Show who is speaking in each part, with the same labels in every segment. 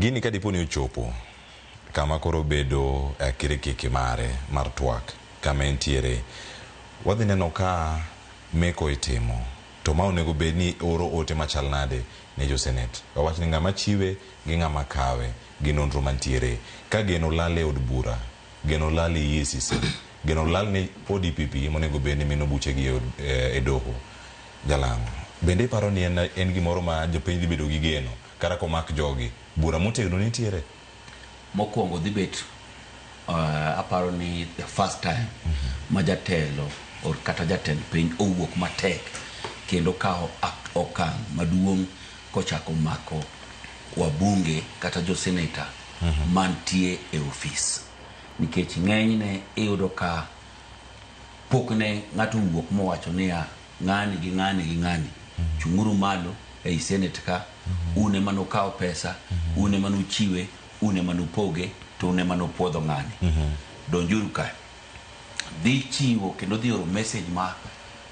Speaker 1: Gini ka dipo ni ochopo kama koro bedo kirikiki mare mar twak kama entiere, wadhi neno ka meko itimo to ma onego bed ni oro ote machal nade ne jo Senate. Wawach ni ng'ama chiwe gi ng'ama kawe gi nonro mantiere. Ka geno lal e od bura, geno lal e EACC, geno lal ne ODPP monego bed ni mino buche gi e doho. Jalango, bende paro ni en gimoro ma jopiny dhi bedo gi geno kara komak jogi bura motegno nitiere?
Speaker 2: Mokwongo dhi bet aparo ni the first time ma jatelo or kata jatend piny owuok matek kendo kao okang' maduong' kochako mako wabunge kata jo senator mantie e ofis. Nikech ng'enyne iyudo ka pokne ng'ato wuok mowacho niya ng'ani gi ng'ani gi ng'ani chung'uru malo ei senate ka, une mano kao pesa, une mano chiwe, une mano poge, to une mano puodho ng'ani. Donjuru ka. Dhi chiwo kendo dhi oro message ma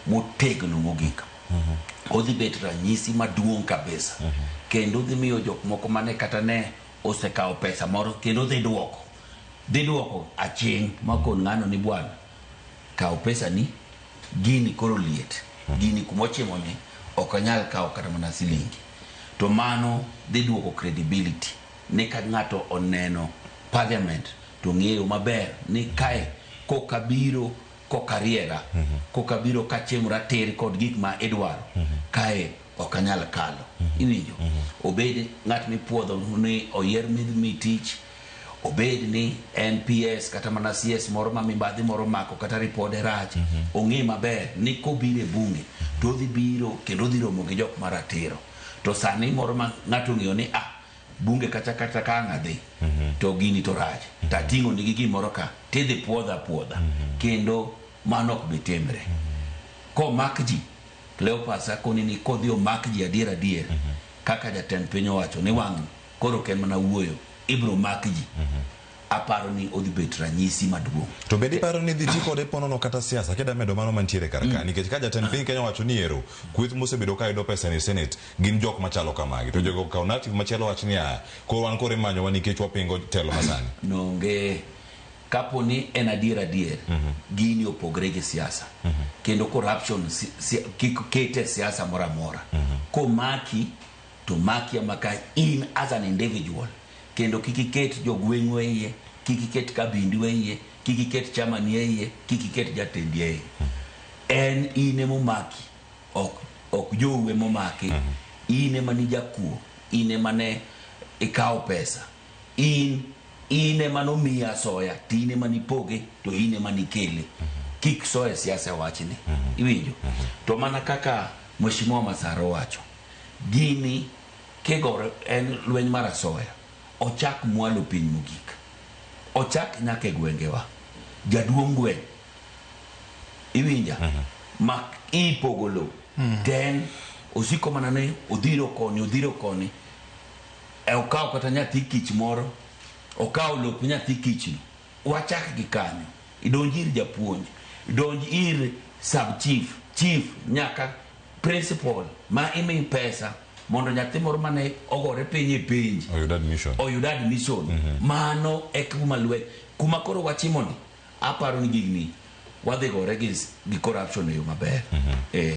Speaker 2: motegno mogik. Odhi bet ranyisi maduong' kabisa. Kendo dhi miyo jok moko mane kata ne osekao pesa moro kendo dhi duoko. Dhi duoko aching' makon ng'ano ni bwana. Kao pesa ni, gini koro liet. Gini kumochimo ni okanyal kao kata mana silingi. To mano dhi duoko credibility. Ne ka ng'ato oneno parliament to ng'eyo maber ni kae kokabiro kokariera, kokabiro kachiem rater kod gik ma idwaro, kae okanyal kalo. Iwinjo? Obed ng'at mipuodho ni oyier mi tich, obed ni NPS kata mana CS moro ma mibadhi moro mako kata ripode rach, ong'e maber ni kobiro e bunge to dhi biro kendo dhi romo gi jok maratiro. To sani moro ma ng'ato ng'eyo ni bunge kata ka ng'adhi to gini to rach, tating'o nigi gimoro ka tidhi puodha kendo mano ok bitimre. Komak ji, Cleopas akoni ni kodhi omak ji adier kaka jatend piny owacho ni wang' koro ken mana wuoyo, ibro mak ji. Aparo ni odhi bet ranyisi maduong'.
Speaker 1: To bedi paro ni dhi ti kode ponono kata siasa keda medo mano mantiere karaka nikech ka jatend piny Kenya wacho ni ero kweth mosebedo ka yudo pesa ni Senate gin jok machalo kamagi to jogo ka narrative machielo wacho ni koro wan kore manyo wa nikech wapingo telo masani.
Speaker 2: Nonge kapo ni en adier gini opogre gi siasa. Kendo corruption kete siasa mora mora. Komaki to maki amaka in as an individual. Kendo kikiket jogweng'we iye, kikiket kabindu iye, kikiket chamani iye, kikiket jatendi iye. En ine momaki, ok jowe momaki, ine mani jakuo, ine mane ikao pesa, ine mano miya soya, tine mani poge, to ine mani kele. Kik soya siasa wachini. Iwinjo? To mana kaka Mheshimiwa Masaro wacho, gini kegore en lweny mara soya. Ochak mwalo piny mogik. Ochak nyaka e gwengewa. Jaduong' gweng'. Iwinja? Mak ipogolo. Ten osiko mana ne odhiro koni. Okao kata nyathi kich moro. Okao lop nyathi kich ni. Wachak gi kanyo. Idonji ir japuonj. Idonji ir sub chief, nyaka principal ma imi pesa mondo nyathi moro mane ogore piny e penj oyud admission. Mano e kuma lwe kuma koro wachimo ni aparo ni gigni wadhi gore gi corruption e yo maber.